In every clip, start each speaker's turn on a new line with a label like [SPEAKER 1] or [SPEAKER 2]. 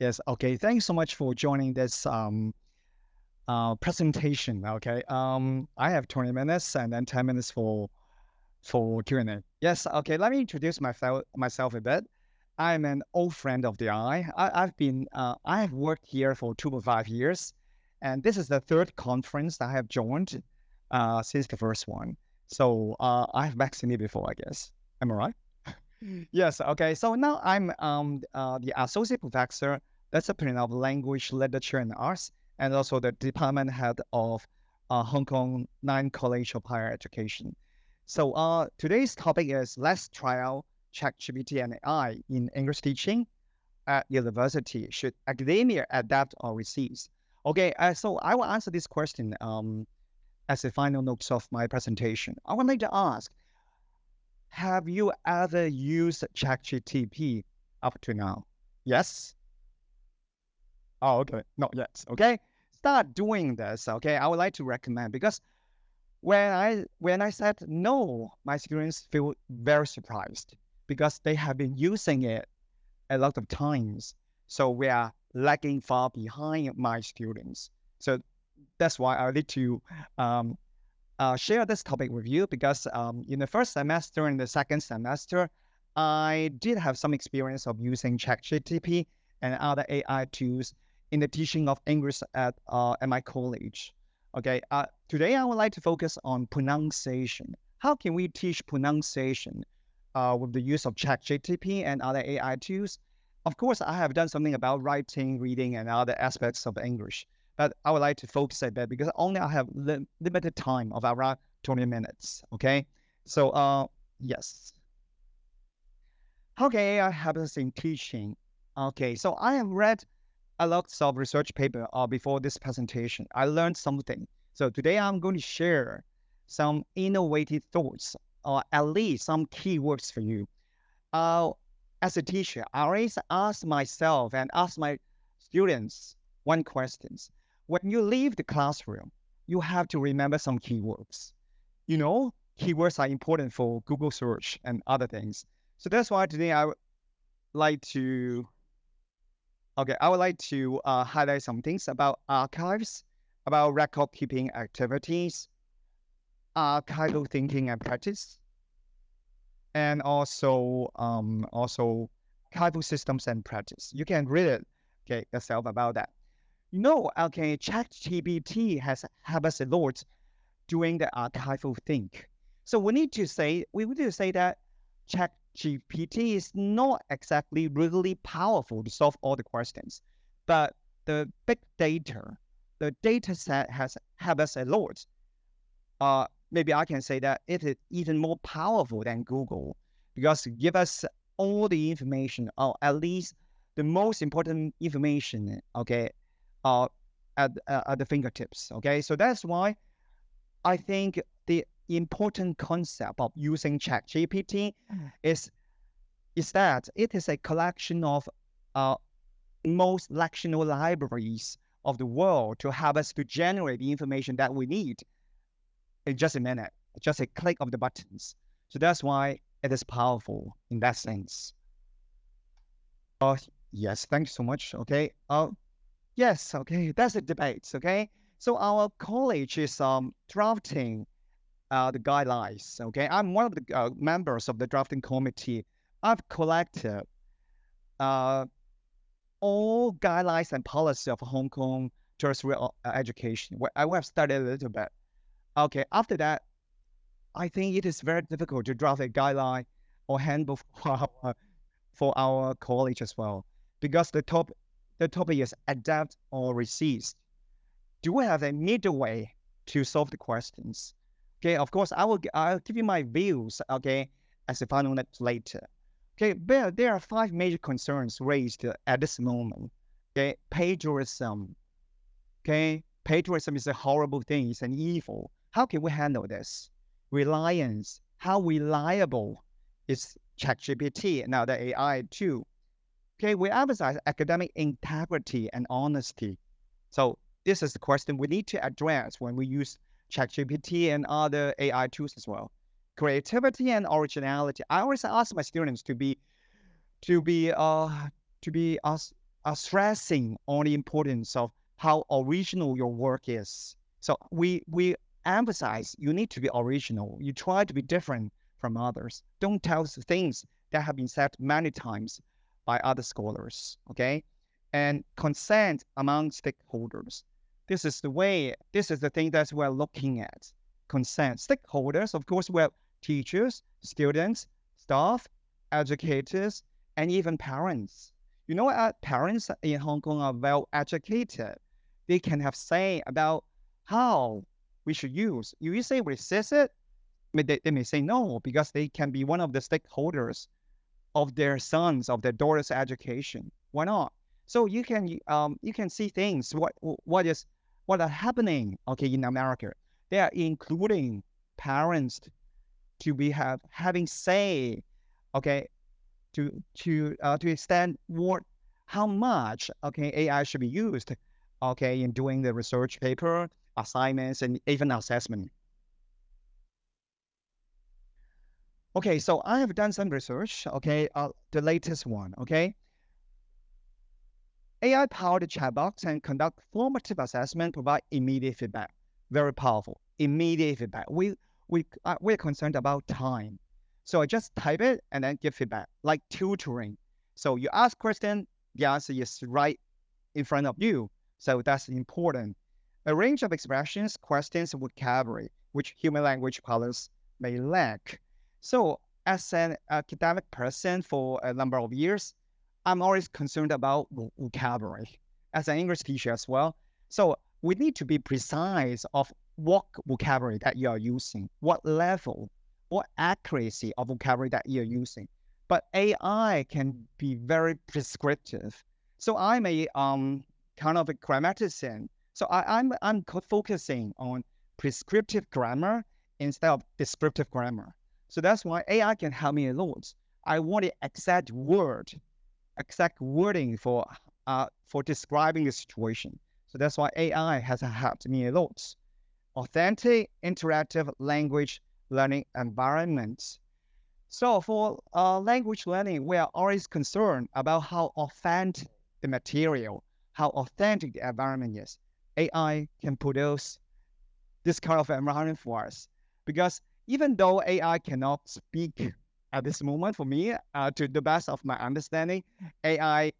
[SPEAKER 1] Yes. Okay. Thanks so much for joining this presentation. Okay. I have 20 minutes and then 10 minutes for Q&A. Yes. Okay. Let me introduce myself a bit. I'm an old friend of the I have worked here for 2.5 years, and this is the third conference that I have joined since the first one. So I have met me before, I guess. Am I right? Yes. Okay. So now I'm the associate professor, discipline of language, literature, and arts, and also the department head of Hong Kong Nine College of Higher Education. So today's topic is let's try out ChatGPT and AI in English teaching at university. Should academia adapt or resist? Okay. So I will answer this question as the final notes of my presentation. I would like to ask, have you ever used ChatGPT up to now? Yes? Oh, okay. Not yet. Okay. Start doing this. Okay. I would like to recommend because when I said no, my students feel very surprised because they have been using it a lot of times. So we are lagging far behind my students. So that's why I need to um, share this topic with you because in the first semester and the second semester, I did have some experience of using ChatGPT and other AI tools in the teaching of English at my college. Okay, today I would like to focus on pronunciation. How can we teach pronunciation with the use of ChatGPT and other AI tools? Of course, I have done something about writing, reading, and other aspects of English, but I would like to focus a bit because only I have limited time of around 20 minutes. Okay, so yes, how can AI help us in teaching? Okay, so I have read a lot of research paper before this presentation. I learned something. So today I'm going to share some innovative thoughts or at least some keywords for you. Uh, as a teacher, I always ask myself and ask my students one question. When you leave the classroom, you have to remember some keywords. You know, keywords are important for Google search and other things. So that's why today like to, I would like to highlight some things about archives, about record keeping activities, archival thinking and practice, and also archival systems and practice. You can read it, okay, yourself about that. Okay, ChatGPT has helped us a lot doing the archival think. So we need to say that ChatGPT is not exactly really powerful to solve all the questions, but the big data, the data set has helped us a lot. Maybe I can say that it is even more powerful than Google because it give us all the information, or at least the most important information, okay, uh, at the fingertips. Okay, so that's why I think the important concept of using ChatGPT is is that it is a collection of uh, most lectional libraries of the world to help us to generate the information that we need in just a minute, just a click of the buttons. So that's why it is powerful in that sense. Uh, yes, thanks so much. Okay. Yes. Okay. That's a debate. Okay. So our college is drafting the guidelines. Okay, I'm one of the members of the drafting committee. I've collected uh, all guidelines and policy of Hong Kong tertiary education. Where I have studied a little bit. Okay, after that, I think it is very difficult to draft a guideline or handbook for our college as well because the topic is adapt or resist. Do we have a middle way to solve the questions? Okay, of course, I'll give you my views, okay, as a final note later. Okay, but there are five major concerns raised at this moment. Okay, plagiarism. Okay, plagiarism is a horrible thing, it's an evil. How can we handle this? Reliance. How reliable is ChatGPT, now the AI too? Okay, we emphasize academic integrity and honesty. So this is the question we need to address when we use ChatGPT and other AI tools as well. Creativity and originality. I always ask my students to be to be uh to be us stressing on the importance of how original your work is. So we emphasize you need to be original. You try to be different from others. Don't tell things that have been said many times by other scholars. Okay, and consent among stakeholders. This is the way. This is the thing that we're looking at. Consent. Stakeholders, of course, we're teachers, students, staff, educators, and even parents. You know, parents in Hong Kong are well educated. They can have say about how we should use. If you say resist it, they may say no because they can be one of the stakeholders of their sons, of their daughters' education. Why not? So you can see things what are happening. Okay, in America, they are including parents to be having say. Okay, to extend what how much okay AI should be used okay in doing the research paper, assignments, and even assessment. Okay, so I have done some research. Okay, the latest one. Okay, AI powered chatbots can conduct formative assessment, provide immediate feedback. Very powerful. Immediate feedback. We're concerned about time. So I just type it and then give feedback, like tutoring. So you ask question, the answer is right in front of you. So that's important. A range of expressions, questions, vocabulary, which human language parlance may lack. So as an academic person for a number of years, I'm always concerned about vocabulary as an English teacher as well. So we need to be precise of what vocabulary that you are using, what level, what accuracy of vocabulary that you're using. But AI can be very prescriptive. So I'm a kind of a grammatician. So I'm focusing on prescriptive grammar instead of descriptive grammar. So that's why AI can help me a lot. I want the exact wording for describing the situation. So that's why AI has helped me a lot. Authentic, interactive language learning environments. So for language learning, we are always concerned about how authentic the material, how authentic the environment is. AI can produce this kind of environment for us because even though AI cannot speak at this moment for me, to the best of my understanding, AI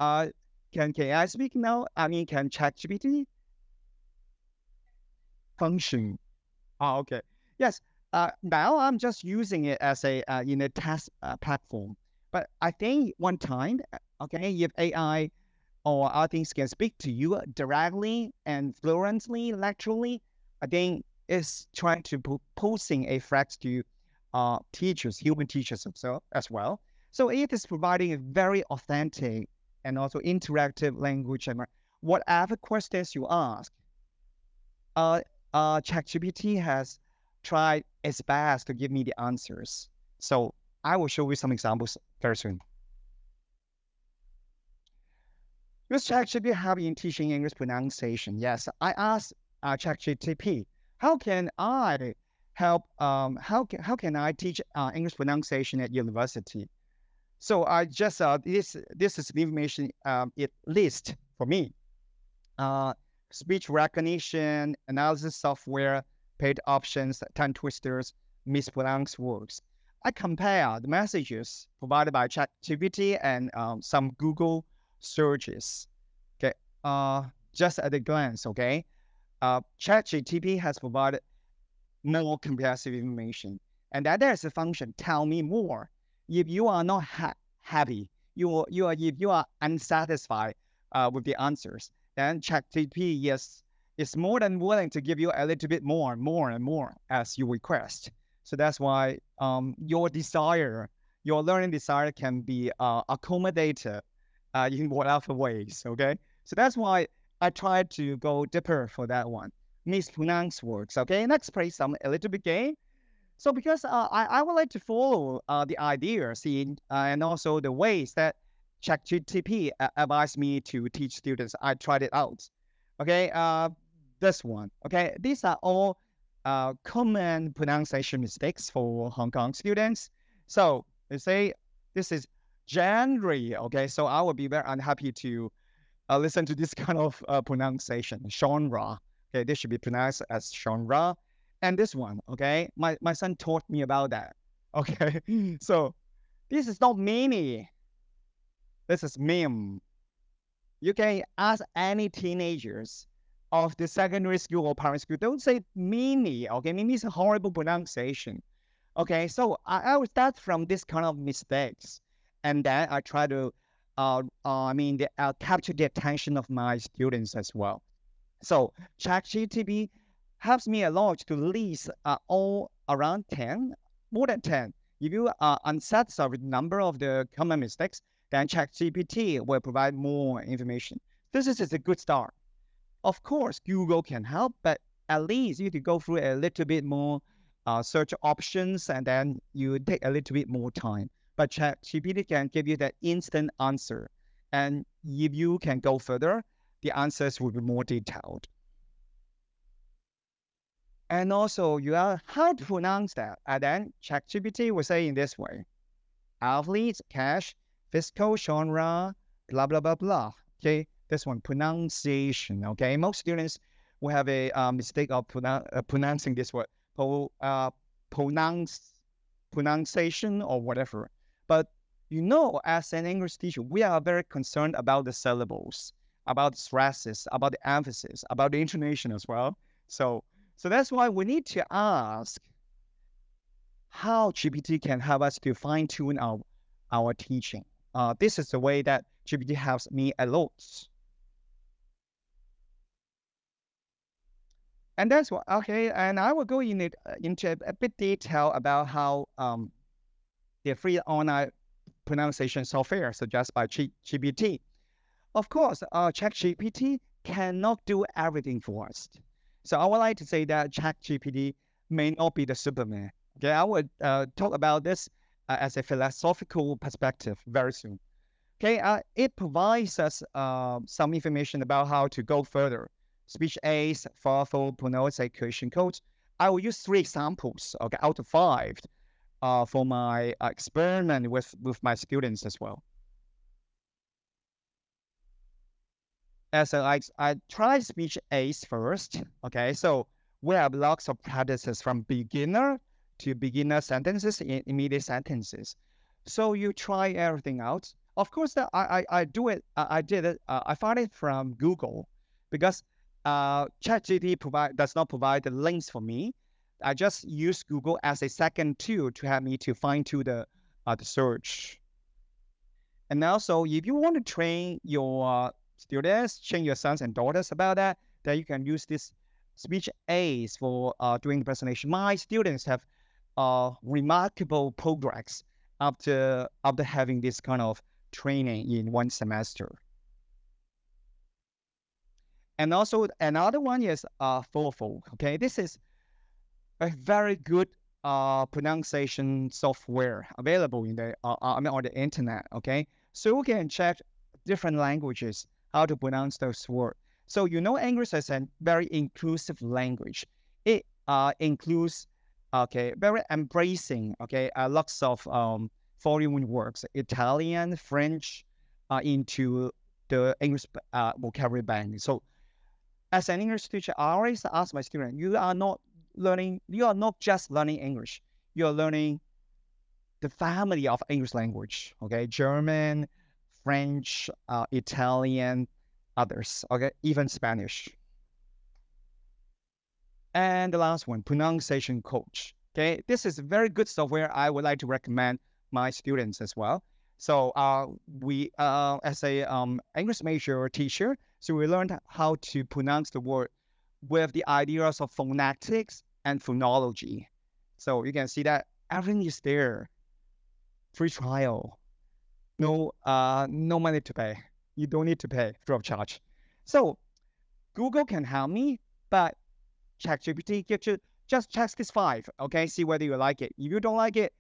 [SPEAKER 1] uh, can AI speak now? I mean, can ChatGPT function? Oh, okay. Yes. Now I'm just using it as a in a test platform. But I think one time, okay, if AI or other things can speak to you directly and fluently, naturally, I think it's trying to posing a threat to teachers, human teachers as well. So it is providing a very authentic and also interactive language. And whatever questions you ask, uh, ChatGPT has tried its best to give me the answers. So I will show you some examples very soon. Because ChatGPT help in teaching English pronunciation. Yes, I asked ChatGPT, how can I help? How can I teach English pronunciation at university? So I just this is the information it lists for me. Uh, Speech recognition, analysis software, paid options, tongue twisters, mispronounced words. I compare the messages provided by ChatGPT and some Google searches. Okay, just at a glance. Okay, ChatGPT has provided more comprehensive information, and that there's a function tell me more. If you are not happy, you are if you are unsatisfied with the answers, then ChatGPT is more than willing to give you a little bit more and more as you request. So that's why your desire, your learning desire can be accommodated in whatever ways. Okay, so that's why I tried to go deeper for that one. Mispronounced words. Okay, let's play some a little bit game. So because I would like to follow the ideas and also the ways that ChatGPT advised me to teach students. I tried it out. Okay, this one. Okay, these are all common pronunciation mistakes for Hong Kong students. So they say this is January. Okay, so I would be very unhappy to listen to this kind of pronunciation, genre. Okay, this should be pronounced as genre. And this one, okay, my son taught me about that. Okay, so this is not mini, this is meme. You can ask any teenagers of the secondary school or primary school, don't say mini, okay? Mini is a horrible pronunciation. Okay, so I would start from this kind of mistakes, and then I try to, capture the attention of my students as well. So ChatGPT helps me a lot to list all around 10, more than 10. If you are unsatisfied with the number of the common mistakes, then ChatGPT will provide more information. This is just a good start. Of course, Google can help, but at least you could go through a little bit more search options, and then you take a little bit more time. But ChatGPT can give you that instant answer. And if you can go further, the answers will be more detailed. And also, you are how to pronounce that. And then ChatGPT will say in this way: athletes, cash, fiscal, genre, blah, blah, blah, blah. Okay, this one, pronunciation. Okay, most students will have a mistake of pronouncing this word, pronounce, pronunciation or whatever. But as an English teacher, we are very concerned about the syllables, about the stresses, about the emphasis, about the intonation as well. So, so that's why we need to ask how GPT can help us to fine tune our teaching. This is the way that GPT helps me a lot. And that's what, okay, and I will go into a bit detail about how the free online pronunciation software suggested by GPT. Of course, ChatGPT cannot do everything for us. So I would like to say that ChatGPT may not be the Superman. Okay, I would talk about this as a philosophical perspective very soon. Okay, it provides us some information about how to go further. Speech aids, thoughtful pronunciation codes. I will use 3 examples, okay, out of 5, for my experiment with my students as well. So I try speech aids first. Okay, so we have lots of practices from beginner to beginner sentences, immediate sentences. So you try everything out. Of course, that I do it. I did it. I found it from Google because ChatGPT does not provide the links for me. I just use Google as a second tool to help me to fine tune the search. And also, if you want to train your students, train your sons and daughters about that, then you can use this speech aids for doing the presentation. My students have remarkable progress after having this kind of training in 1 semester. And also another one is Thoughtful. Okay, this is a very good pronunciation software available in the on the internet. Okay, so you can check different languages how to pronounce those words. So English is a very inclusive language. It includes very embracing lots of foreign words, Italian, French, into the English vocabulary bank. So as an English teacher, I always ask my students, you are not just learning English, you are learning the family of English language, okay? German, French, Italian, others, okay? Even Spanish. And the last one, pronunciation coach. Okay, this is a very good software. I would like to recommend my students as well. So we, as a English major teacher, so we learned how to pronounce the word with the ideas of phonetics and phonology. So you can see that everything is there. Free trial, no money to pay. You don't need to pay free of charge. So Google can help me, but ChatGPT gives you just check this 5, okay? See whether you like it. If you don't like it,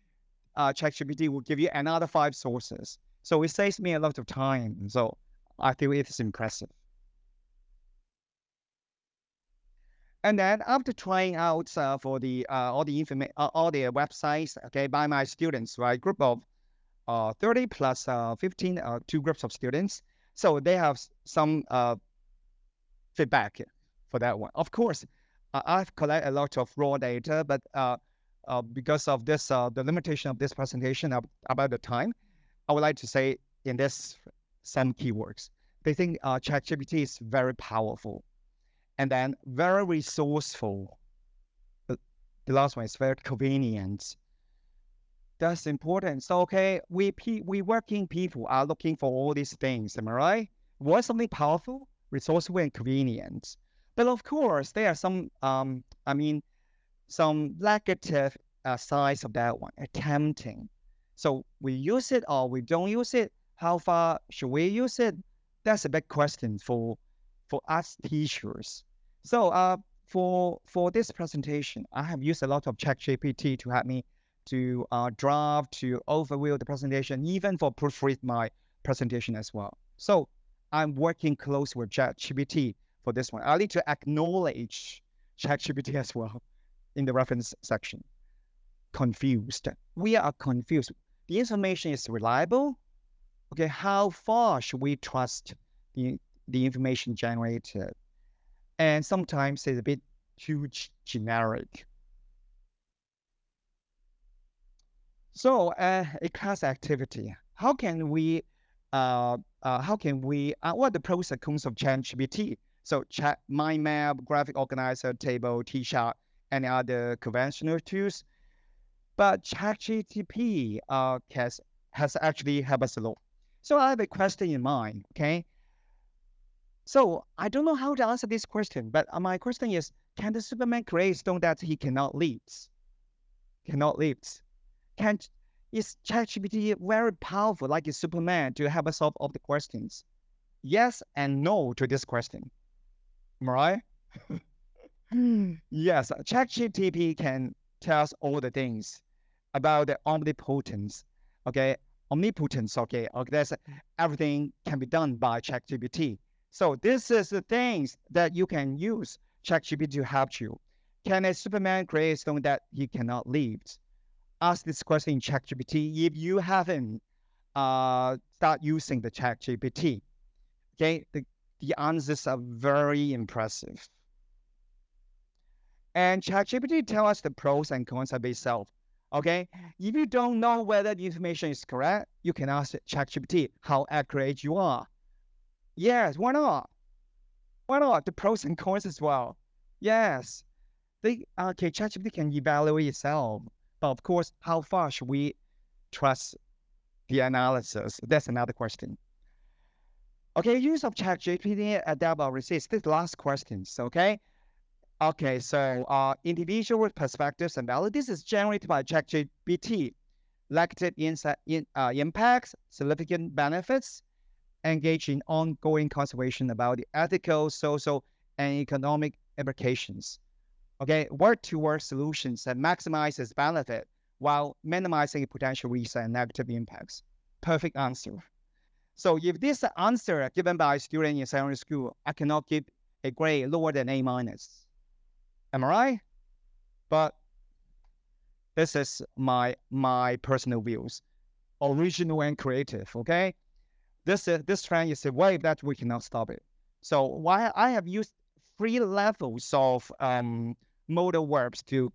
[SPEAKER 1] ChatGPT will give you another 5 sources. So it saves me a lot of time. So I feel it is impressive. And then after trying out for the all the websites, okay, by my students, right, group of 30 plus 15, two groups of students. So they have some feedback for that one. Of course, I've collected a lot of raw data, but because of this, the limitation of this presentation about the time, I would like to say in this some keywords. They think ChatGPT is very powerful and then very resourceful. The, the last one is very convenient. That's important. So okay, we working people are looking for all these things. Am I right? Want something powerful, resourceful, and convenient. But of course, there are some some negative sides of that one, tempting. So we use it or we don't use it. How far should we use it? That's a big question for us teachers. So for this presentation, I have used a lot of ChatGPT to help me to draft, to overview the presentation, even for proofread my presentation as well. So I'm working close with ChatGPT for this one. I need to acknowledge ChatGPT as well in the reference section. Confused. We are confused. The information is reliable. Okay, how far should we trust the information generated? And sometimes it's a bit too generic. So a class activity. What are the pros and cons of ChatGPT? So chat, mind map, graphic organizer, table, T-chart, and other conventional tools. But ChatGPT has actually helped us a lot. So I have a question in mind, okay? So I don't know how to answer this question, but my question is, can the Superman create stone that he cannot lift? Cannot lift? Can is ChatGPT very powerful, like a Superman, to help us solve all the questions? Yes and no to this question. Am I right? Yes, ChatGPT can tell us all the things about the omnipotence. Okay, omnipotence. Okay, that's everything can be done by ChatGPT. So this is the things that you can use ChatGPT to help you. Can a Superman create something that he cannot lift? Ask this question in ChatGPT if you haven't start using the ChatGPT. Okay, the answers are very impressive. And ChatGPT tell us the pros and cons of itself. Okay, if you don't know whether the information is correct, you can ask ChatGPT how accurate you are. Yes, why not? Why not? The pros and cons as well. Yes, ChatGPT can evaluate itself, but of course, how far should we trust the analysis? That's another question. Okay, use of ChatGPT adapt or resist. This last questions. Okay, so individual perspectives and value. This is generated by ChatGPT. Negative impacts, significant benefits, engage in ongoing conservation about the ethical, social, and economic implications. Okay, work towards solutions that maximize its benefit while minimizing potential risks and negative impacts. Perfect answer. So if this answer given by a student in secondary school, I cannot give a grade lower than A minus. Am I right? But this is my personal views, original and creative. Okay, this trend is a wave that we cannot stop it. So while I have used 3 levels of modal verbs to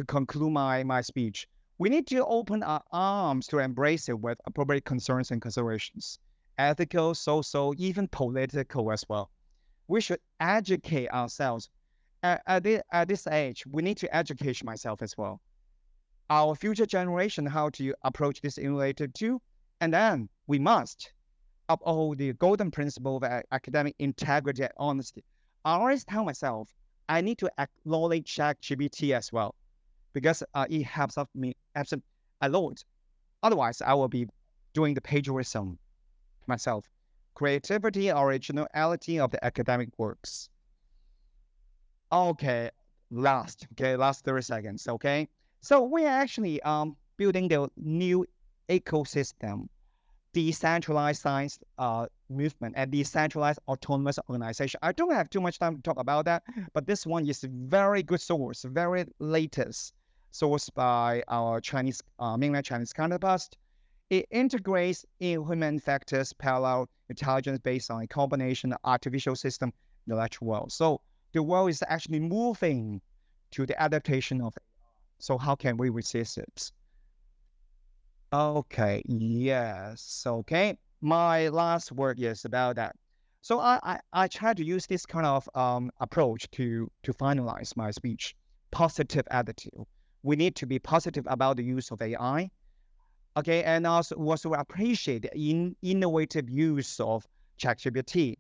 [SPEAKER 1] conclude my speech, we need to open our arms to embrace it with appropriate concerns and considerations, ethical, social, even political as well. We should educate ourselves. At this age, we need to educate myself as well. Our future generation how to approach this innovative tool, and then we must uphold the golden principle of academic integrity and honesty. I always tell myself I need to acknowledge ChatGPT as well because it helps me a lot. Otherwise, I will be doing the plagiarism myself. Creativity, originality of the academic works. Okay, last 30 seconds. Okay, so we are actually building the new ecosystem, decentralized science movement and decentralized autonomous organization. I don't have too much time to talk about that, but this one is a very good source, very latest source by our Chinese mainland Chinese counterparts. It integrates human factors, parallel intelligence based on a combination of artificial system and the natural world. So the world is actually moving to the adaptation of. So how can we resist it? Okay, yes. Okay. My last word is about that. So I try to use this kind of approach to finalize my speech. Positive attitude. We need to be positive about the use of AI. Okay, and also appreciate the innovative use of ChatGPT.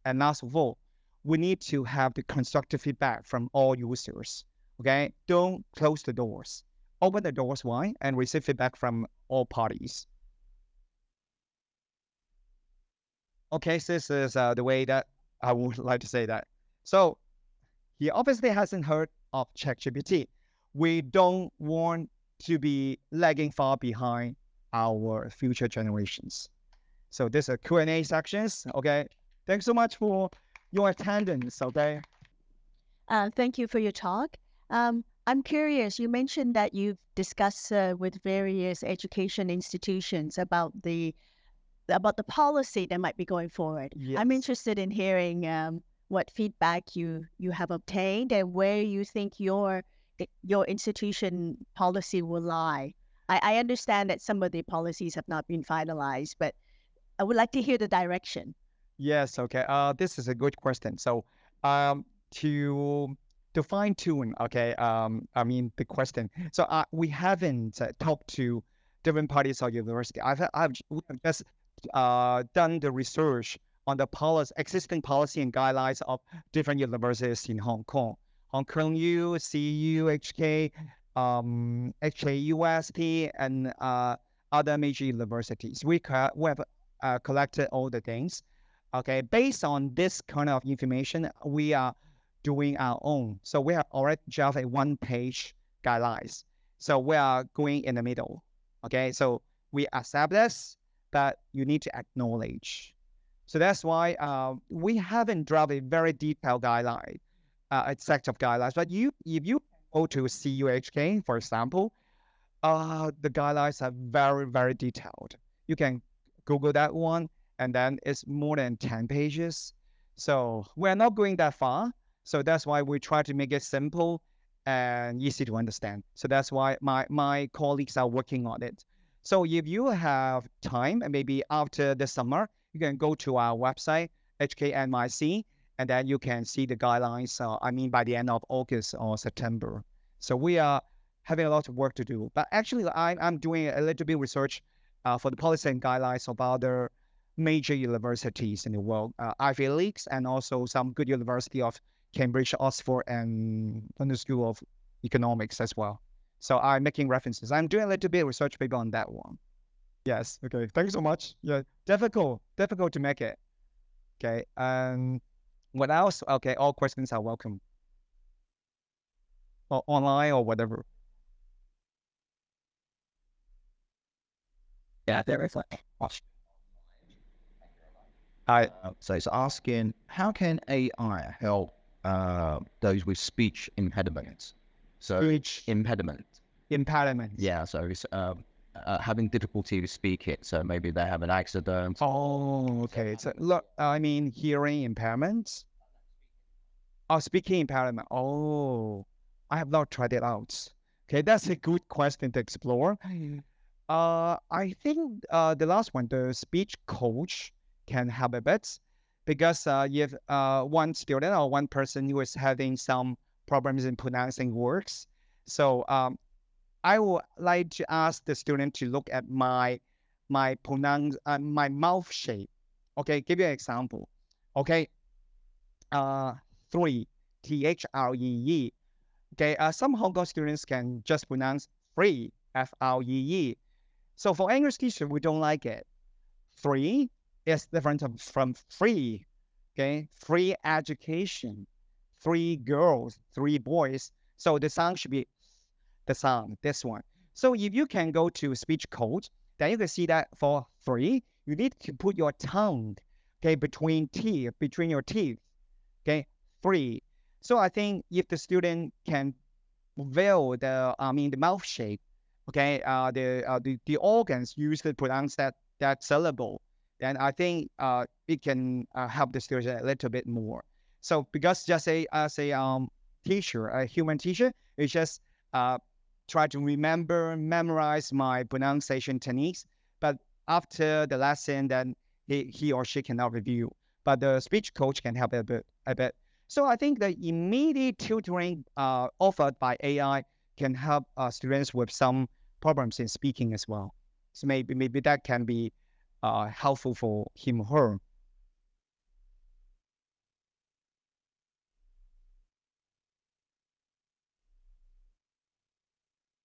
[SPEAKER 1] And last of all, we need to have the constructive feedback from all users. Okay, don't close the doors. Open the doors wide and receive feedback from all parties. Okay, so this is the way that I would like to say that. So he obviously hasn't heard of ChatGPT. We don't want to be lagging far behind our future generations. So this is Q&A sections. Okay, thanks so much for your attendance. Okay.
[SPEAKER 2] Thank you for your talk. I'm curious, you mentioned that you've discussed with various education institutions about the policy that might be going forward. I'm
[SPEAKER 1] Yes.
[SPEAKER 2] interested in hearing what feedback you have obtained and where you think your institution policy will lie. I understand that some of the policies have not been finalized, but I would like to hear the direction.
[SPEAKER 1] Yes, okay. This is a good question. So, um, to fine tune, okay. I mean the question. So, we haven't talked to different parties or university. We have just done the research on the policy, existing policy and guidelines of different universities in Hong Kong, Hong Kong U, CU, HK, HKUST, and other major universities. We have collected all the things. Okay, based on this kind of information, we are doing our own. So we have already just a one-page guidelines. So we are going in the middle. Okay, so we accept this, but you need to acknowledge. So that's why we haven't drafted a very detailed guideline, a set of guidelines. But if you go to CUHK, for example, the guidelines are very, very detailed. You can Google that one, and then it's more than 10 pages. So we're not going that far. So that's why we try to make it simple and easy to understand. So that's why my colleagues are working on it. So if you have time, and maybe after the summer, you can go to our website, HKNYC, and then you can see the guidelines. I mean, by the end of August or September. So we are having a lot of work to do. But actually, I'm doing a little bit research for the policy and guidelines of other major universities in the world, Ivy Leagues, and also some good university of Cambridge, Oxford, and London School of Economics as well. So I'm making references. I'm doing a little bit of research paper on that one. Yes. Okay. Thanks so much. Yeah. Difficult to make it. Okay. What else? Okay. All questions are welcome. Or online or whatever.
[SPEAKER 3] Yeah, there is like
[SPEAKER 1] I
[SPEAKER 3] so it's asking how can AI help those with speech impediments? So
[SPEAKER 1] Speech
[SPEAKER 3] impediment.
[SPEAKER 1] impediments.
[SPEAKER 3] Yeah, so it's having difficulty with speaking. So maybe they have an accident.
[SPEAKER 1] Oh, okay. So look, I mean hearing impairments. Oh, speaking impairment. Oh, I have not tried it out. Okay, that's a good question to explore. I think the last one, the speech coach can help a bit because if one student or one person who is having some problems in pronouncing words, so I would like to ask the student to look at my mouth shape. Okay, give you an example. Okay, uh, three, THREE. Okay, some Hong Kong students can just pronounce free, FREE. So for English teacher, we don't like it. Free is different from free. Okay, free education, three girls, three boys. So the sound should be the sound, this one. So if you can go to speech code, then you can see that for free, you need to put your tongue, okay, between your teeth, okay, free. So I think if the student can veil the mouth shape okay, the organs used to pronounce that syllable, then I think it can help the students a little bit more. So because just as a teacher, a human teacher, it's just uh, try to remember, memorize my pronunciation techniques. But after the lesson, then he or she cannot review. But the speech coach can help a bit. So I think the immediate tutoring offered by AI can help students with some problems in speaking as well. So maybe that can be helpful for him or her.